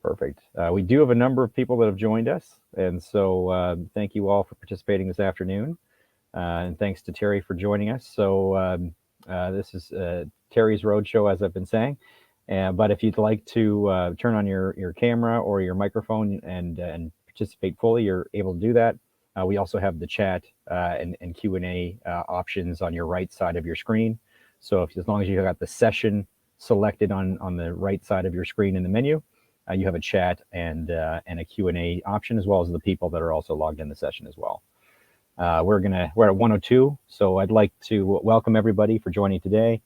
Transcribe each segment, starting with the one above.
Perfect. We do have a number of people that have joined us, and so thank you all for participating this afternoon. And thanks to Terri for joining us. So this is Terri's Roadshow, as I've been saying. But if you'd like to turn on your camera or your microphone and participate fully, you're able to do that. We also have the chat and Q&A options on your right side of your screen. So as long as you got the session selected on the right side of your screen in the menu, you have a chat and a Q&A option, as well as the people that are also logged in the session as well. We're at 102, so I'd like to welcome everybody for joining today.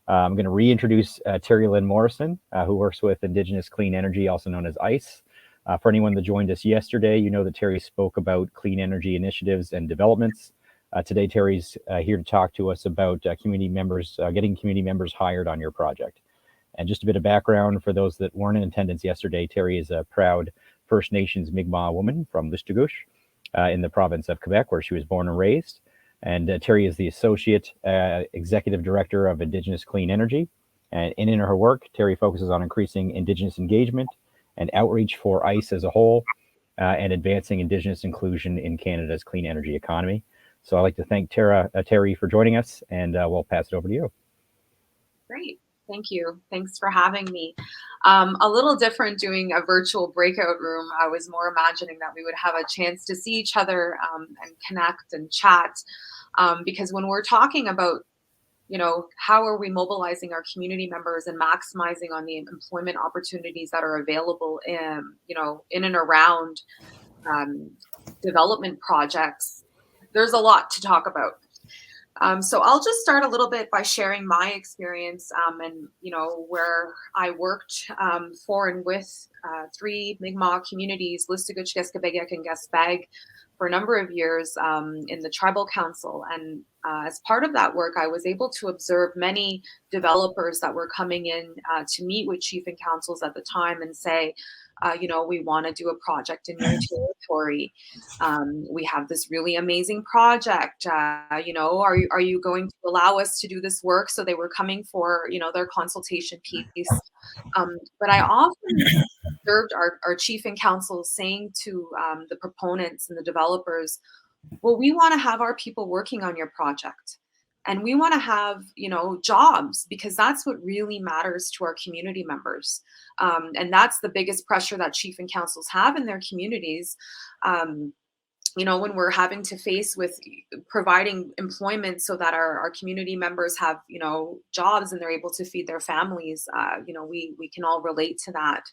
I'm going to reintroduce Terri Lynn Morrison, who works with Indigenous Clean Energy, also known as ICE. For anyone that joined us yesterday, you know that Terri spoke about clean energy initiatives and developments. Today, Terri's here to talk to us about community members, getting community members hired on your project. And just a bit of background for those that weren't in attendance yesterday, Terri is a proud First Nations Mi'kmaq woman from Listagouche in the province of Quebec, where she was born and raised. And Terri is the Associate Executive Director of Indigenous Clean Energy. And in her work, Terri focuses on increasing Indigenous engagement and outreach for ICE as a whole, and advancing Indigenous inclusion in Canada's clean energy economy. So I'd like to thank Terri for joining us, and we'll pass it over to you. Great. Thank you. Thanks for having me. A little different doing a virtual breakout room. I was more imagining that we would have a chance to see each other and connect and chat, because when we're talking about, how are we mobilizing our community members and maximizing on the employment opportunities that are available in and around development projects, there's a lot to talk about. So I'll just start a little bit by sharing my experience and, where I worked for and with 3 Mi'kmaq communities, Listagouche, Geskebegek, and Gaspag, for a number of years in the tribal council. And as part of that work, I was able to observe many developers that were coming in to meet with chief and councils at the time and say, we want to do a project in your territory. We have this really amazing project. Are you going to allow us to do this work? So they were coming for, their consultation piece. But I often observed our chief and council saying to the proponents and the developers, well, we want to have our people working on your project. And we want to have, jobs, because that's what really matters to our community members. And that's the biggest pressure that chief and councils have in their communities. When we're having to face with providing employment so that our community members have, jobs and they're able to feed their families, we can all relate to that.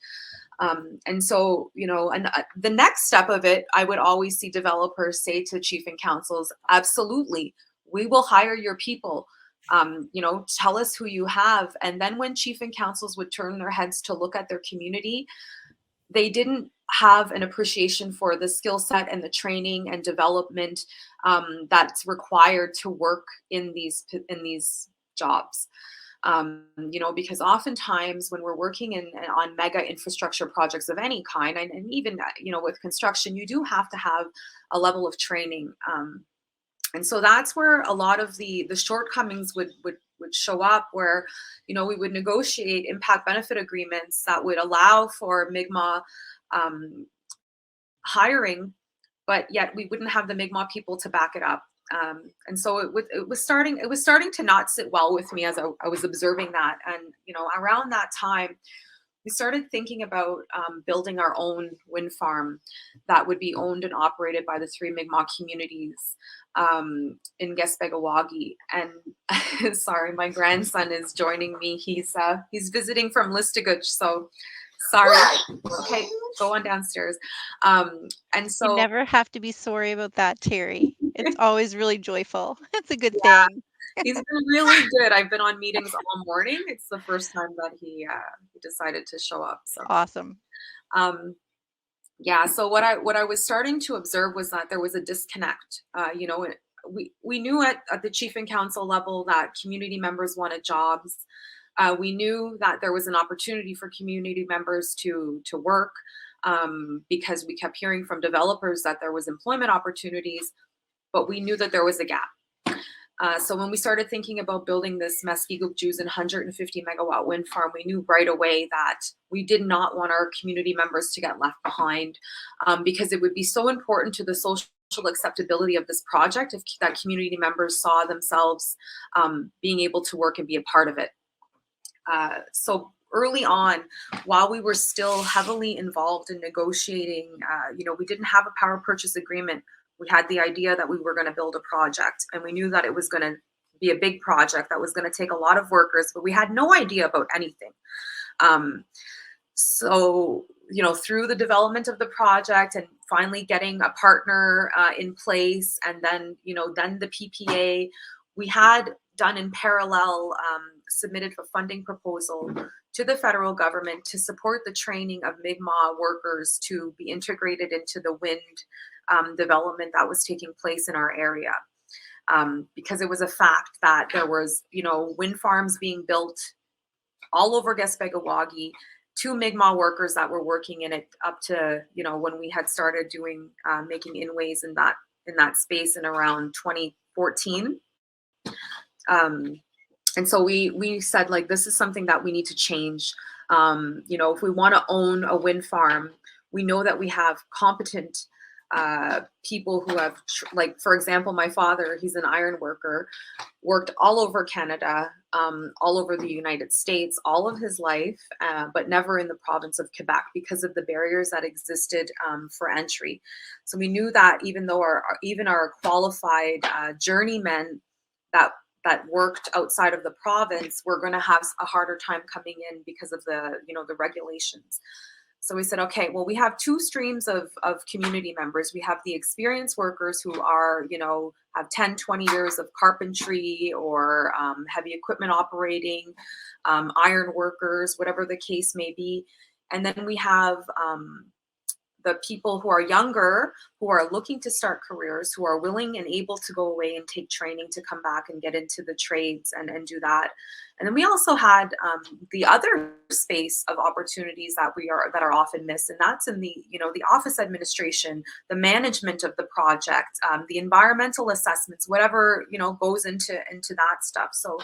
And so, the next step of it, I would always see developers say to chief and councils, absolutely, we will hire your people. Tell us who you have. And then when chief and councils would turn their heads to look at their community, they didn't have an appreciation for the skill set and the training and development that's required to work in these jobs. Because oftentimes when we're working on mega infrastructure projects of any kind, and even with construction, you do have to have a level of training. And so that's where a lot of the shortcomings would show up, where, we would negotiate impact benefit agreements that would allow for Mi'kmaq hiring, but yet we wouldn't have the Mi'kmaq people to back it up. And so it was starting to not sit well with me as I was observing that. And, around that time, we started thinking about building our own wind farm that would be owned and operated by the 3 Mi'kmaq communities in Gespegawagi. And sorry, my grandson is joining me. He's visiting from Listagouche, so sorry. Okay, go on downstairs. And so you never have to be sorry about that, Terri. It's always really joyful. It's a good thing. He's been really good. I've been on meetings all morning. It's the first time that he decided to show up. So awesome. So what I was starting to observe was that there was a disconnect. We knew at the chief and council level that community members wanted jobs. We knew that there was an opportunity for community members to work, because we kept hearing from developers that there was employment opportunities, but we knew that there was a gap. So when we started thinking about building this Mesquite-Gugjuzen 150 megawatt wind farm, we knew right away that we did not want our community members to get left behind, because it would be so important to the social acceptability of this project if that community members saw themselves being able to work and be a part of it. So early on, while we were still heavily involved in negotiating, we didn't have a power purchase agreement. We had the idea that we were going to build a project, and we knew that it was going to be a big project that was going to take a lot of workers, but we had no idea about anything. So, through the development of the project and finally getting a partner in place, and then, then the PPA, we had done in parallel, submitted a funding proposal to the federal government to support the training of Mi'kmaq workers to be integrated into the wind development that was taking place in our area. Because it was a fact that there was, wind farms being built all over Gaspegawagie, 2 Mi'kmaq workers that were working in it up to, when we had started doing, making inways in that space in around 2014. And so we said, like, this is something that we need to change. If we want to own a wind farm, we know that we have competent people who have, like, for example, my father, he's an iron worker, worked all over Canada, all over the United States, all of his life, but never in the province of Quebec because of the barriers that existed for entry. So we knew that even though our qualified journeymen that worked outside of the province were going to have a harder time coming in because of the regulations. So we said, okay, well, we have 2 streams of community members. We have the experienced workers who are, have 10, 20 years of carpentry or heavy equipment operating, iron workers, whatever the case may be. And then we have the people who are younger, who are looking to start careers, who are willing and able to go away and take training to come back and get into the trades and do that. And then we also had the other space of opportunities that are often missed, and that's in the the office administration, the management of the project, the environmental assessments, whatever goes into that stuff. So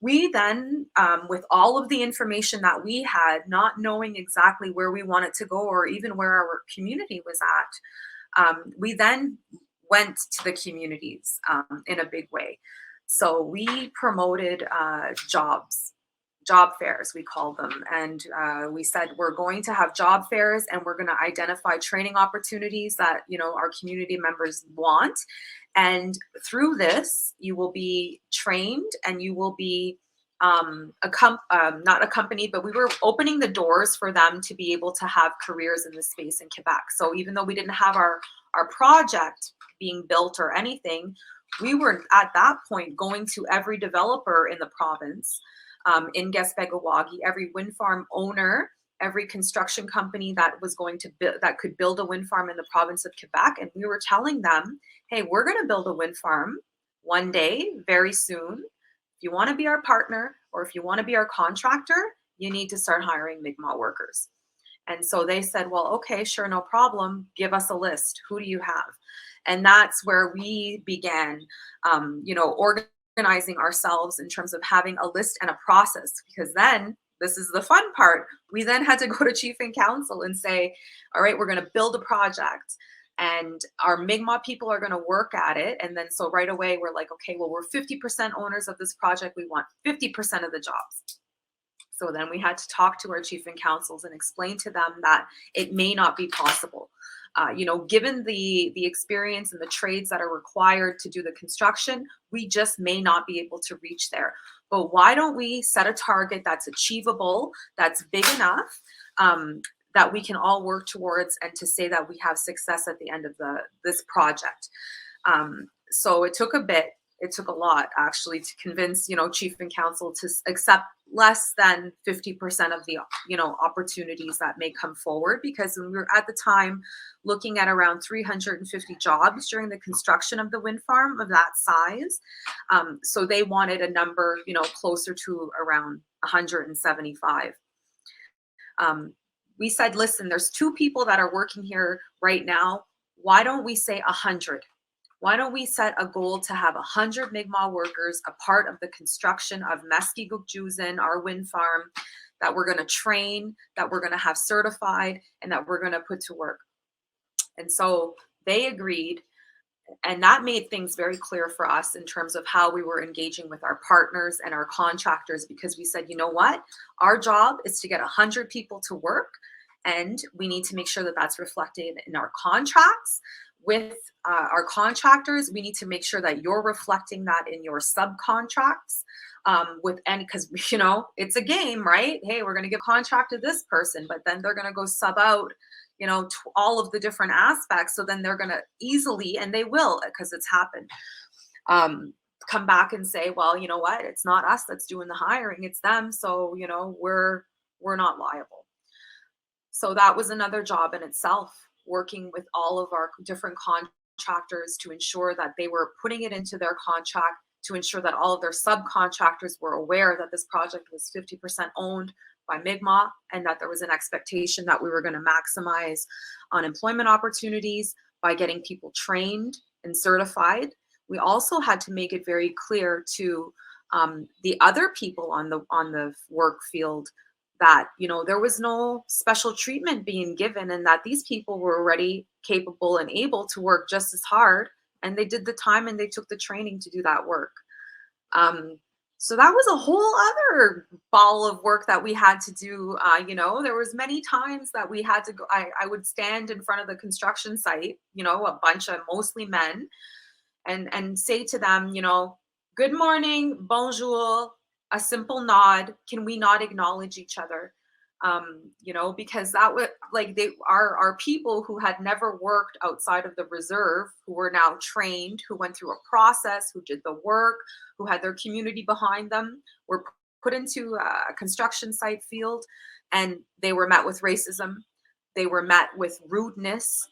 we then, with all of the information that we had, not knowing exactly where we wanted to go or even where our community was at, we then went to the communities in a big way. So we promoted job fairs, we call them. And we said, we're going to have job fairs and we're going to identify training opportunities that, our community members want. And through this, you will be trained and you will be not accompanied, but we were opening the doors for them to be able to have careers in this space in Quebec. So even though we didn't have our project being built or anything, we were at that point going to every developer in the province, in Gaspegawagie, every wind farm owner, every construction company that was going to that could build a wind farm in the province of Quebec. And we were telling them, hey, we're going to build a wind farm one day, very soon. If you want to be our partner or if you want to be our contractor, you need to start hiring Mi'kmaq workers. And so they said, well, okay, sure, no problem. Give us a list. Who do you have? And that's where we began, organizing ourselves in terms of having a list and a process, because then this is the fun part. We then had to go to Chief and Council and say, all right, we're going to build a project and our Mi'kmaq people are going to work at it. And then so right away, we're like, okay, well, we're 50% owners of this project. We want 50% of the jobs. So then we had to talk to our Chief and Councils and explain to them that it may not be possible. Given the experience and the trades that are required to do the construction, we just may not be able to reach there. But why don't we set a target that's achievable, that's big enough, that we can all work towards, and to say that we have success at the end of this project. So it took a bit. It took a lot, actually, to convince, Chief and Council to accept less than 50% of the, opportunities that may come forward, because we were at the time looking at around 350 jobs during the construction of the wind farm of that size. So they wanted a number, closer to around 175. We said, listen, there's 2 people that are working here right now. Why don't we say 100? Why don't we set a goal to have 100 Mi'kmaq workers a part of the construction of Meskigukjuzen, our wind farm, that we're going to train, that we're going to have certified, and that we're going to put to work. And so they agreed, and that made things very clear for us in terms of how we were engaging with our partners and our contractors, because we said, you know what, our job is to get 100 people to work, and we need to make sure that that's reflected in our contracts with our contractors. We need to make sure that you're reflecting that in your subcontracts because you know, it's a game, right? Hey, we're going to give contract to this person, but then they're going to go sub out, you know, all of the different aspects. So then they're going to easily, and they will, because it's happened, come back and say, well, you know what, it's not us that's doing the hiring, it's them. So, you know, we're not liable. So that was another job in itself, working with all of our different contractors to ensure that they were putting it into their contract, to ensure that all of their subcontractors were aware that this project was 50% owned by Mi'kmaq, and that there was an expectation that we were going to maximize unemployment opportunities by getting people trained and certified. We also had to make it very clear to the other people on the work field that, you know, there was no special treatment being given, and that these people were already capable and able to work just as hard, and they did the time and they took the training to do that work. So that was a whole other ball of work that we had to do. You know, there was many times that we had to go, I would stand in front of the construction site, you know, a bunch of mostly men, and say to them, you know, good morning, bonjour, a simple nod. Can we not acknowledge each other? You know, because that would, like, they are people who had never worked outside of the reserve, who were now trained, who went through a process, who did the work, who had their community behind them, were put into a construction site field, and they were met with racism. They were met with rudeness.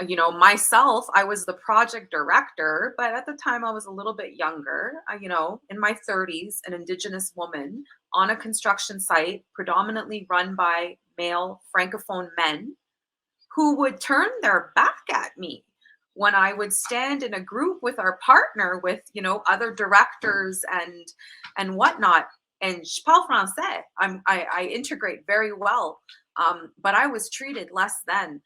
You know, myself, I was the project director, but at the time I was a little bit younger, you know, in my 30s, an Indigenous woman on a construction site, predominantly run by male Francophone men, who would turn their back at me when I would stand in a group with our partner, with, you know, other directors and whatnot. And je parle français. I integrate very well, but I was treated less than.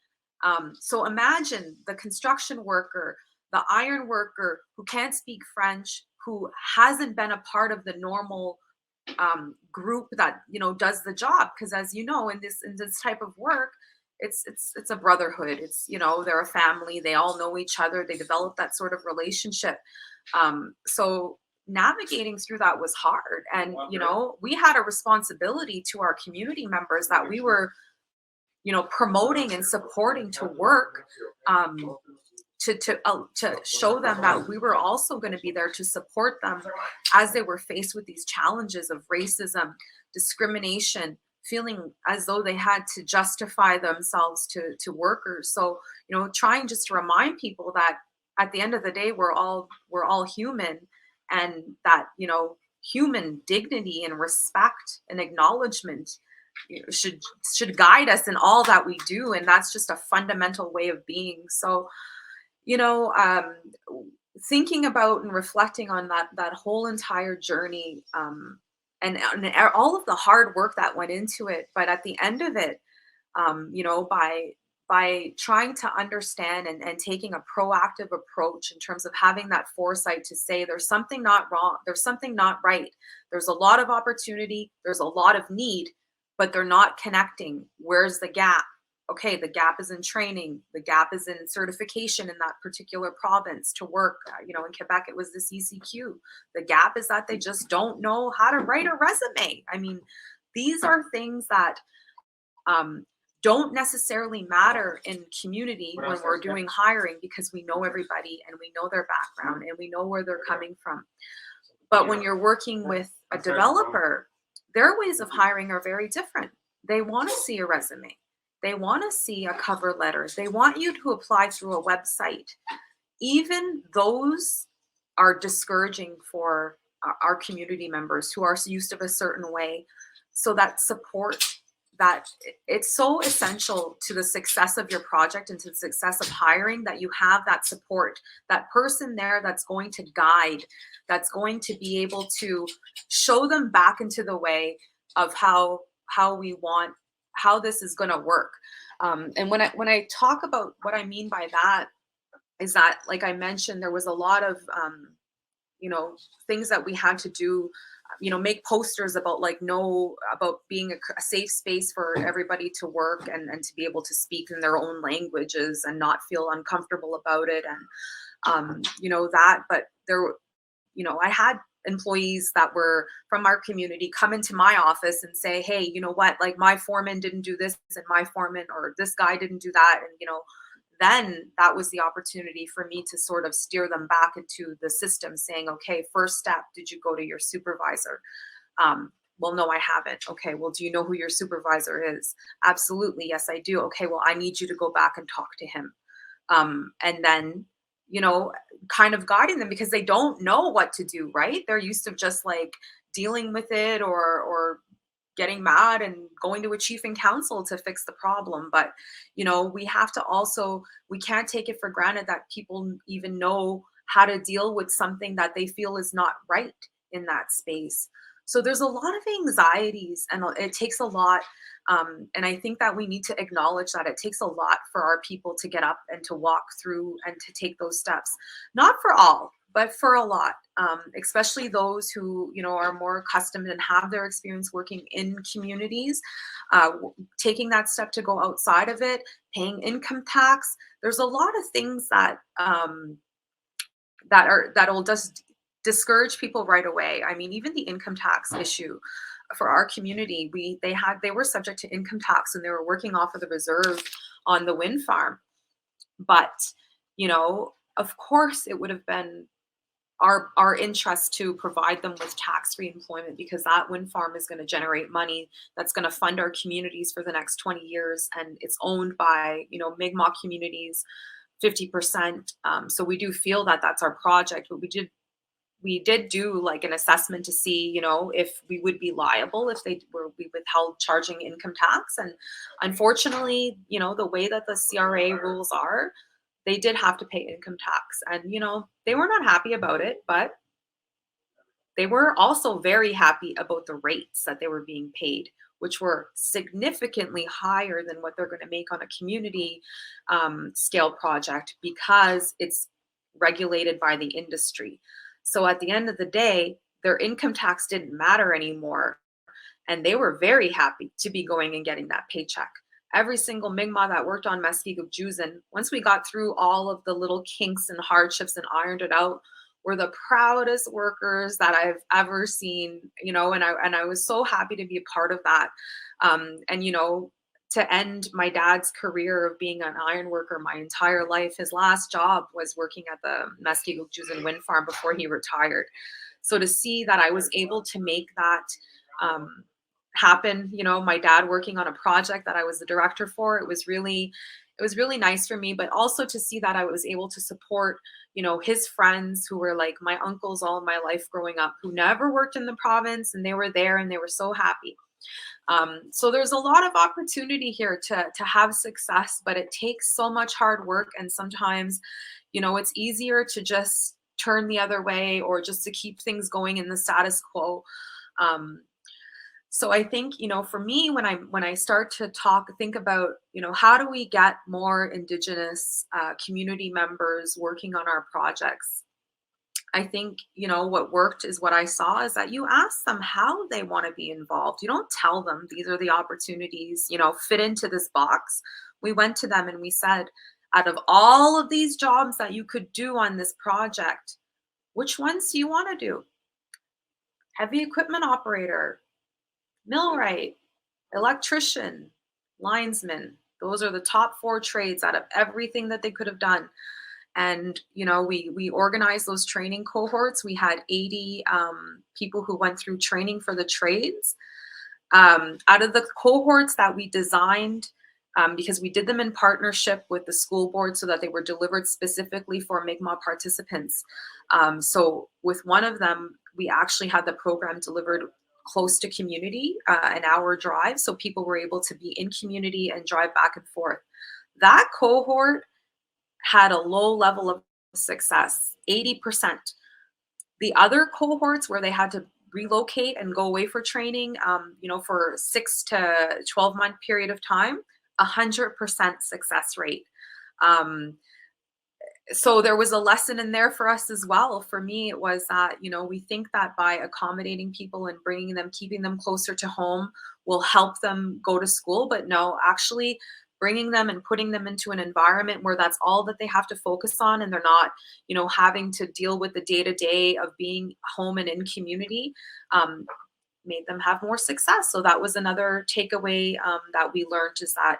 So imagine the construction worker, the iron worker who can't speak French, who hasn't been a part of the normal group that, you know, does the job. Because as you know, in this type of work, it's a brotherhood. It's, you know, they're a family. They all know each other. They develop that sort of relationship. So navigating through that was hard. And, you know, we had a responsibility to our community members that we were, you know, promoting and supporting to work, to show them that we were also going to be there to support them as they were faced with these challenges of racism, discrimination, feeling as though they had to justify themselves to workers. So, you know, trying just to remind people that at the end of the day, we're all human, and that, you know, human dignity and respect and acknowledgement should guide us in all that we do, and that's just a fundamental way of being. So, you know, thinking about and reflecting on that whole entire journey, and all of the hard work that went into it, but at the end of it, you know, by trying to understand and taking a proactive approach in terms of having that foresight to say there's something not wrong, there's something not right, there's a lot of opportunity, there's a lot of need, but they're not connecting. Where's the gap? Okay, the gap is in training. The gap is in certification in that particular province to work. You know, in Quebec, it was the CCQ. The gap is that they just don't know how to write a resume. I mean, these are things that don't necessarily matter in community when we're doing hiring, because we know everybody and we know their background and we know where they're coming from. But when you're working with a developer, their ways of hiring are very different. They want to see a resume. They want to see a cover letter. They want you to apply through a website. Even those are discouraging for our community members who are used to a certain way. So that support, that it's so essential to the success of your project and to the success of hiring that you have that support, that person there that's going to guide, that's going to be able to show them back into the way of how this is going to work. And when I talk about what I mean by that is that, like I mentioned, there was a lot of things that we had to do, make posters about about being a safe space for everybody to work and to be able to speak in their own languages and not feel uncomfortable about it. And but there, I had employees that were from our community come into my office and say, hey, you know what, like my foreman didn't do this and my foreman or this guy didn't do that. And, then that was the opportunity for me to sort of steer them back into the system, saying, okay, first step, did you go to your supervisor? Well, no, I haven't. Okay, well, do you know who your supervisor is? Absolutely, yes, I do. Okay, well, I need you to go back and talk to him. And then, kind of guiding them, because they don't know what to do, right? They're used to just like dealing with it or getting mad and going to a chief and council to fix the problem. But, we have to also, we can't take it for granted that people even know how to deal with something that they feel is not right in that space. So there's a lot of anxieties and it takes a lot. And I think that we need to acknowledge that it takes a lot for our people to get up and to walk through and to take those steps. Not for all, but for a lot, especially those who, are more accustomed and have their experience working in communities, taking that step to go outside of it, paying income tax. There's a lot of things that that'll just discourage people right away. I mean, even the income tax issue for our community, they were subject to income tax and they were working off of the reserve on the wind farm. But, of course it would have been our interest to provide them with tax-free employment, because that wind farm is going to generate money that's going to fund our communities for the next 20 years. And it's owned by, Mi'kmaq communities, 50%. So we do feel that that's our project, but we did do like an assessment to see, if we would be liable if we withheld charging income tax. And unfortunately, the way that the CRA rules are, they did have to pay income tax. And, they were not happy about it, but they were also very happy about the rates that they were being paid, which were significantly higher than what they're going to make on a community scale project, because it's regulated by the industry. So at the end of the day, their income tax didn't matter anymore. And they were very happy to be going and getting that paycheck. Every single Mi'kmaq that worked on Mesgi'guk-Ju'zin, once we got through all of the little kinks and hardships and ironed it out, were the proudest workers that I've ever seen, and I was so happy to be a part of that. And, to end my dad's career of being an iron worker my entire life, his last job was working at the Mesgi'guk-Ju'zin wind farm before he retired. So to see that I was able to make that happen, my dad working on a project that I was the director for, it was really nice for me. But also to see that I was able to support, his friends who were like my uncles all my life growing up, who never worked in the province, and they were there and they were so happy. So there's a lot of opportunity here to have success, but it takes so much hard work. And sometimes, it's easier to just turn the other way or just to keep things going in the status quo. So I think, for me, when I start to think about, how do we get more Indigenous community members working on our projects? I think, what worked is what I saw is that you ask them how they want to be involved. You don't tell them these are the opportunities, fit into this box. We went to them and we said, out of all of these jobs that you could do on this project, which ones do you want to do? Heavy equipment operator, millwright, electrician, linesman. Those are the top 4 trades out of everything that they could have done. And, we organized those training cohorts. We had 80 people who went through training for the trades. Out of the cohorts that we designed, because we did them in partnership with the school board so that they were delivered specifically for Mi'kmaq participants. So with one of them, we actually had the program delivered close to community, an hour drive. So people were able to be in community and drive back and forth. That cohort had a low level of success, 80%. The other cohorts where they had to relocate and go away for training, for 6 to 12-month period of time, 100% success rate. So there was a lesson in there for us as well. For me, it was that, we think that by accommodating people and bringing them, keeping them closer to home will help them go to school. But no, actually bringing them and putting them into an environment where that's all that they have to focus on, and they're not, having to deal with the day-to-day of being home and in community, made them have more success. So that was another takeaway that we learned, is that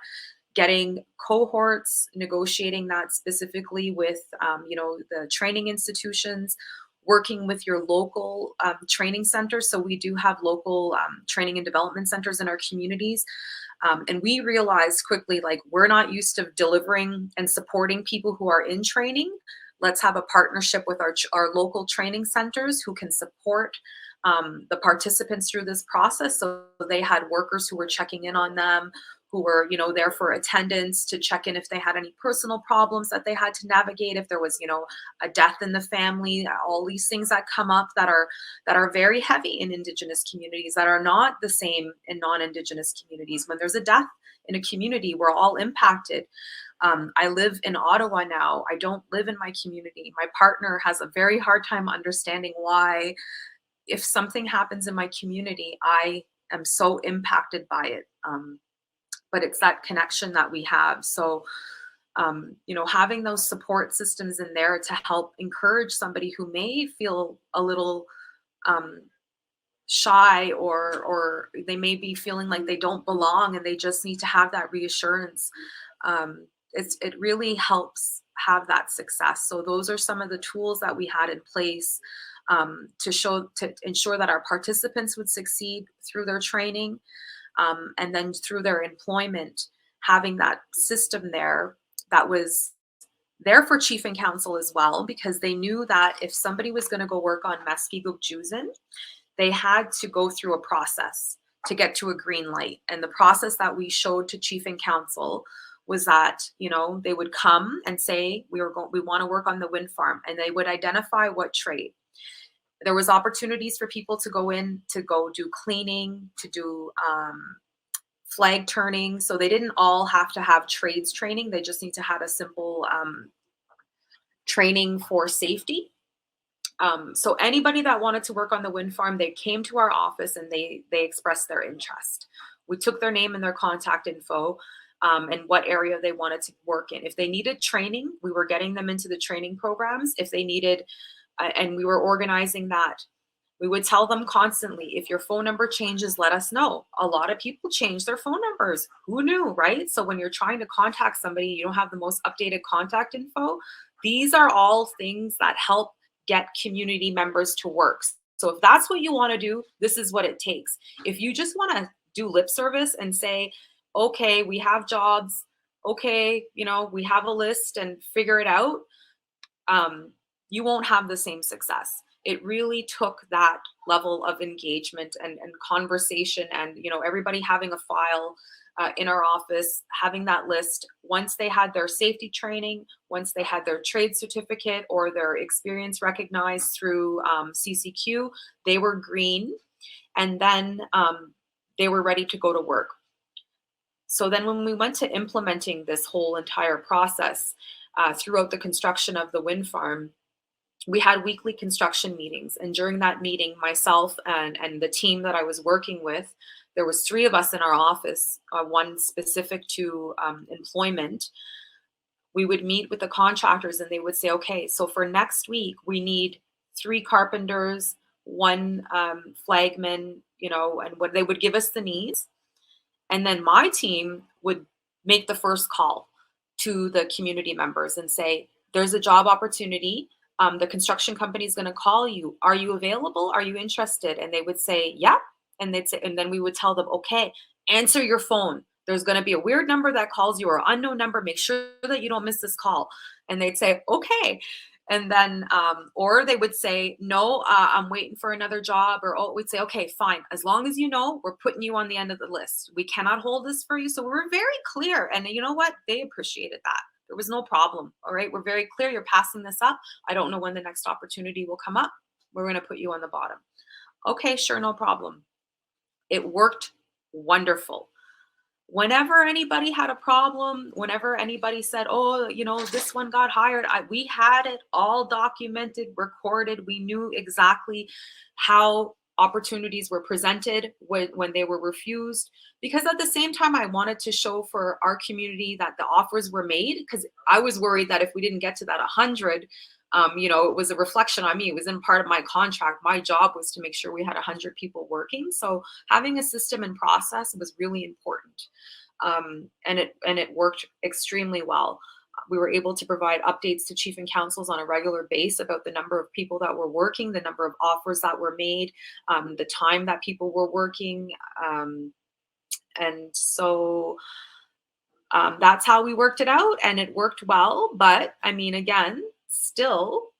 getting cohorts, negotiating that specifically with, the training institutions, working with your local training centers. So we do have local training and development centers in our communities. And we realized quickly, like, we're not used to delivering and supporting people who are in training. Let's have a partnership with our local training centers who can support the participants through this process. So they had workers who were checking in on them, who were, there for attendance to check in if they had any personal problems that they had to navigate, if there was, a death in the family, all these things that come up that are very heavy in Indigenous communities, that are not the same in non-Indigenous communities. When there's a death in a community, we're all impacted. I live in Ottawa now. I don't live in my community. My partner has a very hard time understanding why, if something happens in my community, I am so impacted by it. But it's that connection that we have. So, having those support systems in there to help encourage somebody who may feel a little shy, or they may be feeling like they don't belong and they just need to have that reassurance. It really helps have that success. So those are some of the tools that we had in place to ensure that our participants would succeed through their training. And then through their employment, having that system there that was there for chief and council as well, because they knew that if somebody was going to go work on Meskiguk Juzen, they had to go through a process to get to a green light. And the process that we showed to chief and council was that, they would come and say, we want to work on the wind farm, and they would identify what trade. There was opportunities for people to go in, to go do cleaning, to do flag turning. So they didn't all have to have trades training. They just need to have a simple training for safety. So anybody that wanted to work on the wind farm, they came to our office and they expressed their interest. We took their name and their contact info and what area they wanted to work in. If they needed training, we were getting them into the training programs. If they needed and we were organizing that. We would tell them constantly, if your phone number changes, let us know. A lot of people change their phone numbers. Who knew, right? So when you're trying to contact somebody, you don't have the most updated contact info. These are all things that help get community members to work. So if that's what you want to do, this is what it takes. If you just want to do lip service and say, okay, we have jobs, okay, we have a list and figure it out, you won't have the same success. It really took that level of engagement and conversation, and everybody having a file in our office, having that list. Once they had their safety training, once they had their trade certificate or their experience recognized through CCQ, they were green, and then they were ready to go to work. So then when we went to implementing this whole entire process throughout the construction of the wind farm, we had weekly construction meetings. And during that meeting, myself and the team that I was working with, there was 3 of us in our office, one specific to employment. We would meet with the contractors and they would say, okay, so for next week, we need 3 carpenters, 1 flagman, and what they would give us the needs. And then my team would make the first call to the community members and say, there's a job opportunity. The construction company is going to call you. Are you available? Are you interested? And they would say, yeah. And they'd say, and then we would tell them, okay, answer your phone. There's going to be a weird number that calls you or unknown number. Make sure that you don't miss this call. And they'd say, okay. And then, or they would say, no, I'm waiting for another job. Or we'd say, okay, fine. As long as you know, we're putting you on the end of the list. We cannot hold this for you. So we're very clear. And you know what? They appreciated that. There was no problem. All right. We're very clear. You're passing this up. I don't know when the next opportunity will come up. We're going to put you on the bottom. Okay, sure. No problem. It worked wonderful. Whenever anybody had a problem, whenever anybody said, oh, this one got hired, we had it all documented, recorded. We knew exactly how opportunities were presented when they were refused. Because at the same time, I wanted to show for our community that the offers were made, because I was worried that if we didn't get to that 100, it was a reflection on me. It was in part of my contract. My job was to make sure we had 100 people working. So having a system and process was really important. And it worked extremely well. We were able to provide updates to chief and councils on a regular basis about the number of people that were working, the number of offers that were made, the time that people were working. And so that's how we worked it out, and it worked well. But I mean, again, still,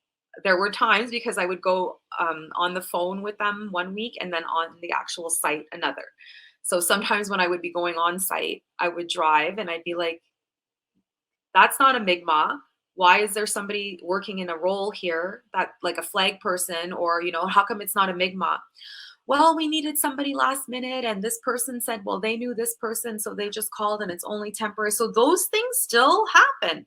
there were times, because I would go on the phone with them one week and then on the actual site another. So sometimes when I would be going on site, I would drive and I'd be like, that's not a Mi'kmaq. Why is there somebody working in a role here, that like a flag person, or, how come it's not a Mi'kmaq? Well, we needed somebody last minute, and this person said, well, they knew this person, so they just called, and it's only temporary. So those things still happen.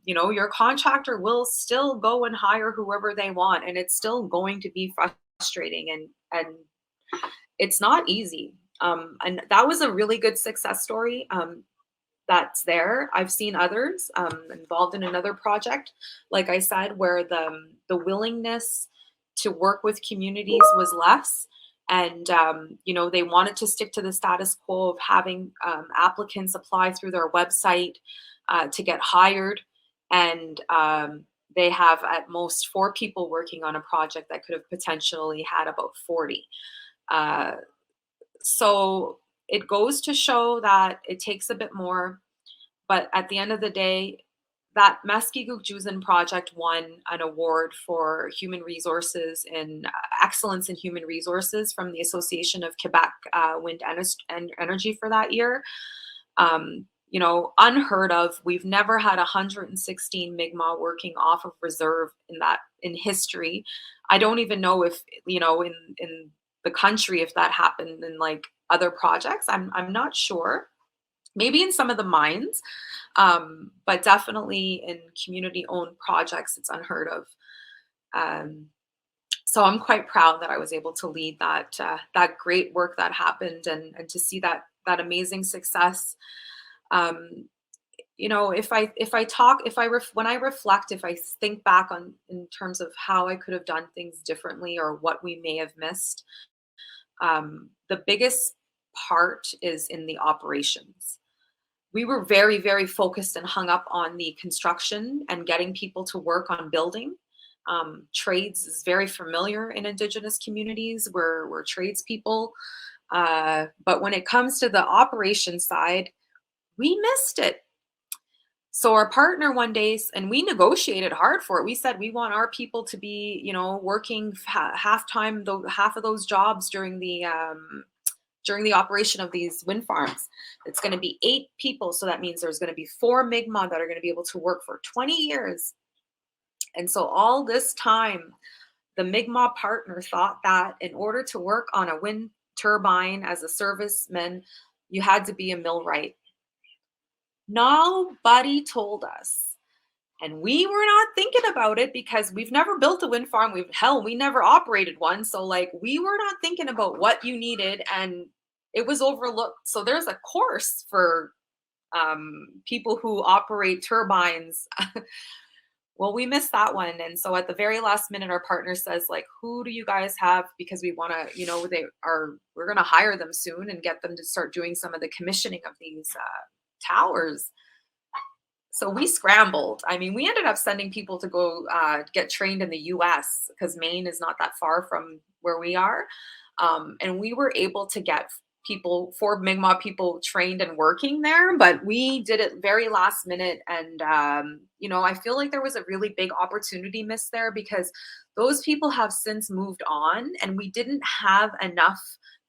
Your contractor will still go and hire whoever they want, and it's still going to be frustrating, and it's not easy. And that was a really good success story. That's there. I've seen others involved in another project, like I said, where the willingness to work with communities was less. And, they wanted to stick to the status quo of having applicants apply through their website to get hired. And they have at most 4 people working on a project that could have potentially had about 40. So it goes to show that it takes a bit more. But at the end of the day, that Maskigukjuzen project won an award for human resources and excellence in human resources from the Association of Quebec Wind and Energy for that year. Unheard of. We've never had 116 Mi'kmaq working off of reserve in history. I don't even know if, in the country, if that happened in like other projects. I'm not sure. Maybe in some of the mines, but definitely in community-owned projects, it's unheard of. So I'm quite proud that I was able to lead that great work that happened, and to see that amazing success. When I reflect, if I think back on in terms of how I could have done things differently or what we may have missed, the biggest part is in the operations. We were very, very focused and hung up on the construction and getting people to work on building. Trades is very familiar in Indigenous communities. We're tradespeople. But when it comes to the operation side, we missed it. So our partner one day, and we negotiated hard for it. We said we want our people to be, working half of those jobs during the operation of these wind farms. It's going to be 8 people. So that means there's going to be 4 Mi'kmaq that are going to be able to work for 20 years. And so all this time, the Mi'kmaq partner thought that in order to work on a wind turbine as a serviceman, you had to be a millwright. Nobody told us. And we were not thinking about it because we've never built a wind farm. We never operated one. So we were not thinking about what you needed, and it was overlooked. So there's a course for people who operate turbines. Well, we missed that one. And so at the very last minute, our partner says, who do you guys have? Because we want to, we're going to hire them soon and get them to start doing some of the commissioning of these towers. So we scrambled. I mean, we ended up sending people to go get trained in the US because Maine is not that far from where we are. And we were able to get Mi'kmaq people trained and working there, but we did it very last minute. And, I feel like there was a really big opportunity missed there because those people have since moved on and we didn't have enough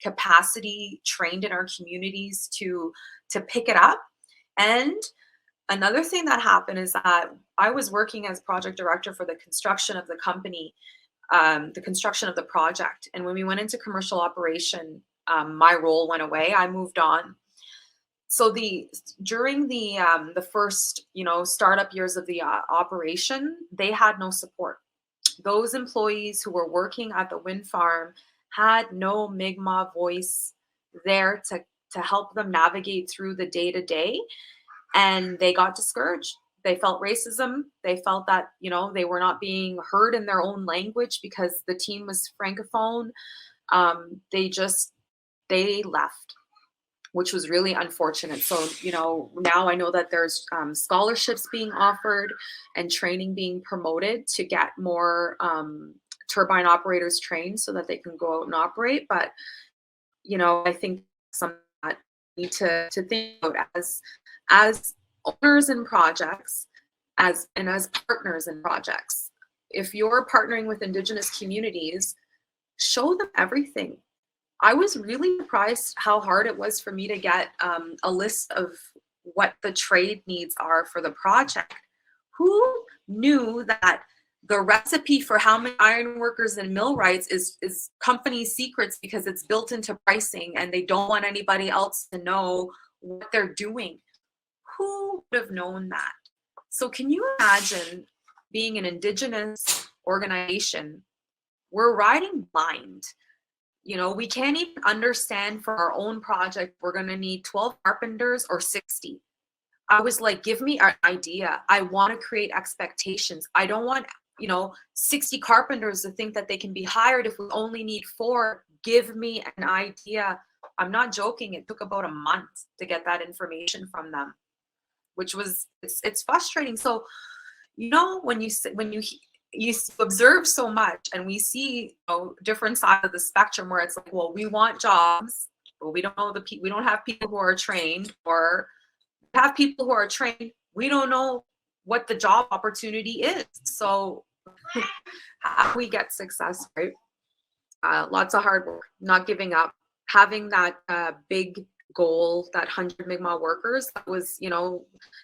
capacity trained in our communities to pick it up. And another thing that happened is that I was working as project director for the construction of the company, the construction of the project. And when we went into commercial operation, my role went away. I moved on. So during the first startup years of the operation, they had no support. Those employees who were working at the wind farm had no Mi'kmaq voice there to help them navigate through the day to day, and they got discouraged. They felt racism. They felt that they were not being heard in their own language because the team was francophone. They left, which was really unfortunate. So, now I know that there's scholarships being offered and training being promoted to get more turbine operators trained so that they can go out and operate. But, I think something that we need to think about as owners in projects, as partners in projects. If you're partnering with Indigenous communities, show them everything. I was really surprised how hard it was for me to get a list of what the trade needs are for the project. Who knew that the recipe for how many iron workers and millwrights is company secrets because it's built into pricing and they don't want anybody else to know what they're doing? Who would have known that? So can you imagine being an Indigenous organization? We're riding blind. We can't even understand for our own project, we're going to need 12 carpenters or 60. I was like, give me an idea. I want to create expectations. I don't want, 60 carpenters to think that they can be hired if we only need 4. Give me an idea. I'm not joking. It took about a month to get that information from them, which was, it's frustrating. So, when you observe so much and we see different sides of the spectrum where it's like, well, we want jobs, but we don't know we don't have people who are trained, or have people who are trained, we don't know what the job opportunity is. So how do we get success, right? Lots of hard work, not giving up, having that big goal, that 100 Mi'kmaq workers, that was,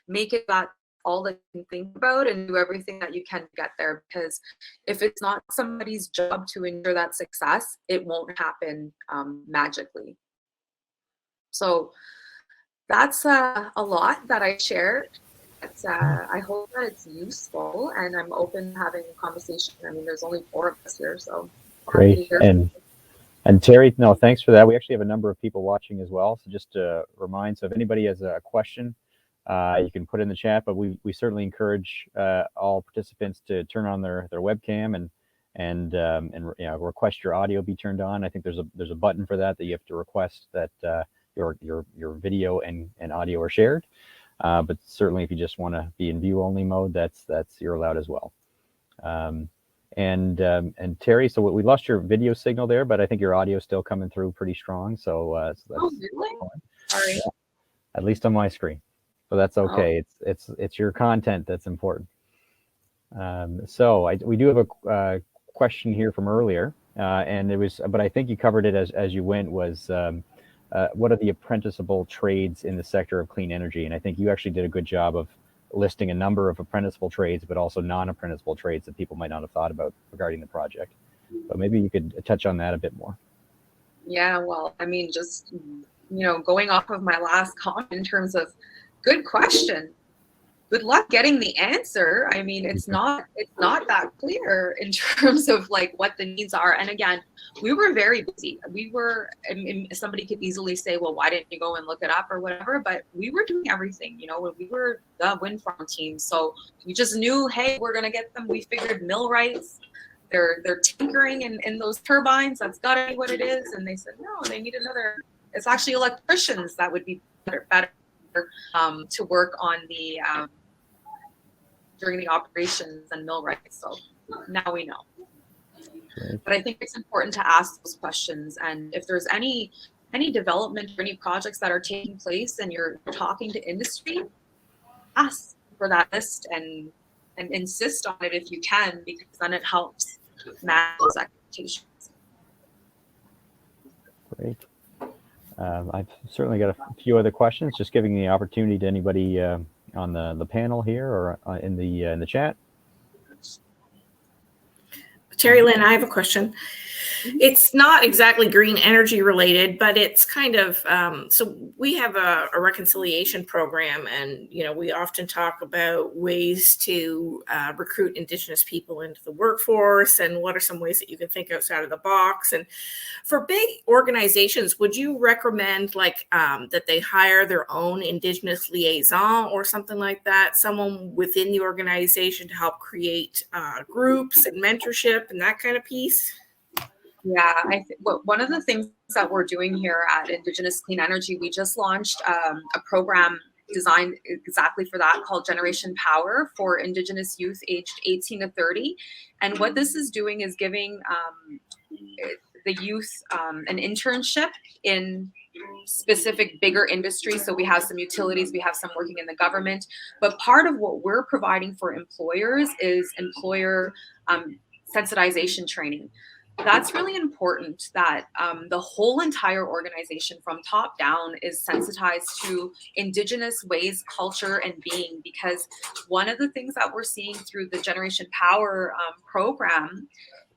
make it that all that you can think about and do everything that you can to get there. Because if it's not somebody's job to ensure that success, it won't happen magically. So that's a lot that I shared. I hope that it's useful, and I'm open to having a conversation. I mean, there's only 4 of us here, so Great. And Terri, no, thanks for that. We actually have a number of people watching as well. So just to remind, so if anybody has a question, you can put in the chat, but we certainly encourage all participants to turn on their webcam and request your audio be turned on. I think there's a button for that you have to request that your video and audio are shared. But certainly if you just want to be in view only mode, that's you're allowed as well. And Terri, so we lost your video signal there, but I think your audio is still coming through pretty strong. So that's really? Sorry. Yeah, at least on my screen. So that's okay. Oh. It's your content that's important. So we do have a question here from earlier, and it was, but I think you covered it as you went. Was what are the apprenticeable trades in the sector of clean energy? And I think you actually did a good job of listing a number of apprenticeable trades, but also non-apprenticeable trades that people might not have thought about regarding the project. But maybe you could touch on that a bit more. Yeah, well, I mean, just going off of my last comment in terms of good question. Good luck getting the answer. I mean, it's not that clear in terms of like what the needs are. And again, we were very busy. Somebody could easily say, well, why didn't you go and look it up or whatever? But we were doing everything, when we were the wind farm team. So we just knew, hey, we're going to get them. We figured millwrights, they're tinkering in those turbines. That's got to be what it is. And they said, no, they need another. It's actually electricians that would be better to work on the during the operations and millwrights. So now we know. But I think it's important to ask those questions, and if there's any any development or any projects that are taking place and you're talking to industry, ask for that list and insist on it if you can, because then it helps manage those expectations. Great. I've certainly got a few other questions, just giving the opportunity to anybody on the panel here or in the chat. Terri Lynn, I have a question. It's not exactly green energy related, but it's kind of, so we have a reconciliation program, and, you know, we often talk about ways to recruit Indigenous people into the workforce, and what are some ways that you can think outside of the box. And for big organizations, would you recommend like that they hire their own Indigenous liaison or something like that, someone within the organization to help create groups and mentorship and that kind of piece? Yeah, one of the things that we're doing here at Indigenous Clean Energy, we just launched a program designed exactly for that, called Generation Power for Indigenous youth aged 18 to 30. And what this is doing is giving the youth an internship in specific bigger industries. So we have some utilities, we have some working in the government, but part of what we're providing for employers is employer sensitization training. That's really important, that the whole entire organization from top down is sensitized to Indigenous ways, culture, and being, because one of the things that we're seeing through the Generation Power program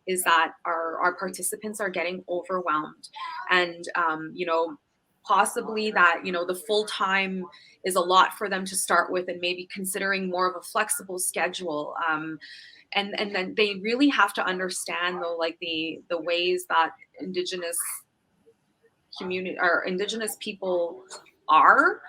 is that our participants are getting overwhelmed, and you know, possibly that, you know, the full-time is a lot for them to start with, and maybe considering more of a flexible schedule. And then they really have to understand, though, like the ways that Indigenous community or Indigenous people are.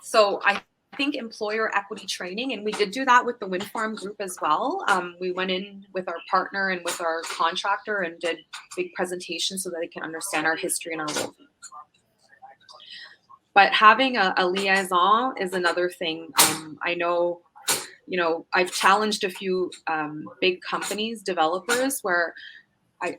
So I think employer equity training, and we did do that with the wind farm group as well. We went in with our partner and with our contractor and did big presentations so that they can understand our history and our role. But having a liaison is another thing. I know, you know, I've challenged a few big companies, developers, where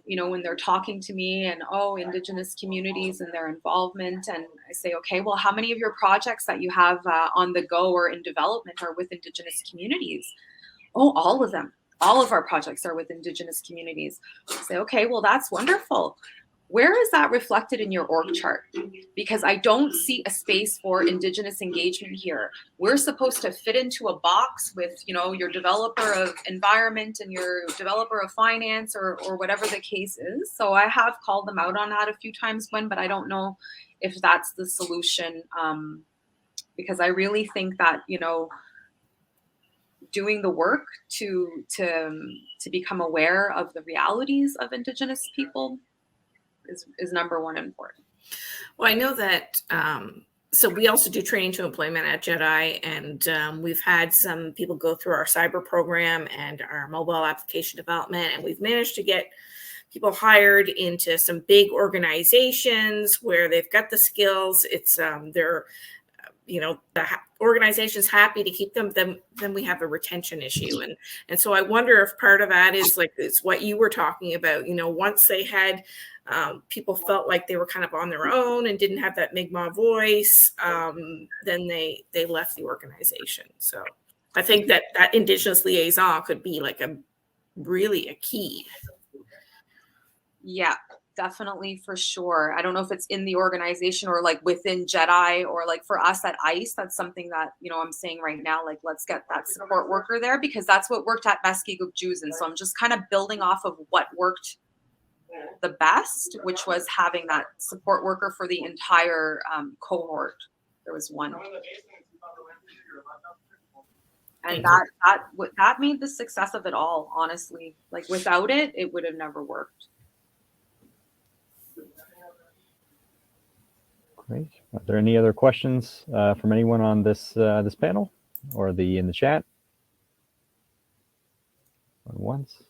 you know, when they're talking to me and, oh, Indigenous communities and their involvement, and I say, okay, well, how many of your projects that you have on the go or in development are with Indigenous communities? Oh, all of them. All of our projects are with Indigenous communities. I say, okay, well, that's wonderful. Where is that reflected in your org chart? Because I don't see a space for Indigenous engagement here. We're supposed to fit into a box with, you know, your developer of environment and your developer of finance, or whatever the case is. So I have called them out on that a few times, but I don't know if that's the solution, because I really think that, you know, doing the work to become aware of the realities of Indigenous people is number one important. Well, I know that, so we also do training to employment at JEDI, and we've had some people go through our cyber program and our mobile application development, and we've managed to get people hired into some big organizations where they've got the skills. It's they're, you know, the organization's happy to keep them. Then we have a retention issue, and so I wonder if part of that is like, it's what you were talking about. You know, once they had people felt like they were kind of on their own and didn't have that Mi'kmaq voice, then they left the organization. So I think that Indigenous liaison could be like really a key. Yeah, definitely, for sure. I don't know if it's in the organization or like within JEDI, or like for us at ICE, that's something that, you know, I'm saying right now, like, let's get that support worker there, because that's what worked at Beskiguk Juzen. So I'm just kind of building off of what worked the best, which was having that support worker for the entire cohort. There was one, and that made the success of it all, honestly. Like, without it, it would have never worked. Great. Are there any other questions from anyone on this this panel or in the chat? Once.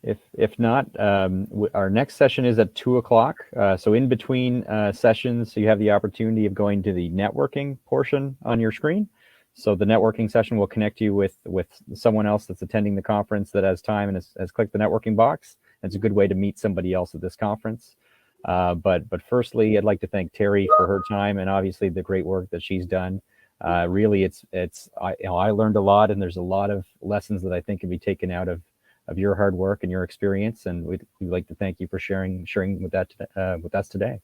If not, our next session is at 2 o'clock. So in between sessions, so you have the opportunity of going to the networking portion on your screen. So the networking session will connect you with someone else that's attending the conference that has time and has clicked the networking box. It's a good way to meet somebody else at this conference. But firstly, I'd like to thank Terri for her time and obviously the great work that she's done. Really, I learned a lot, and there's a lot of lessons that I think can be taken out of your hard work and your experience. And we'd like to thank you for sharing with us today.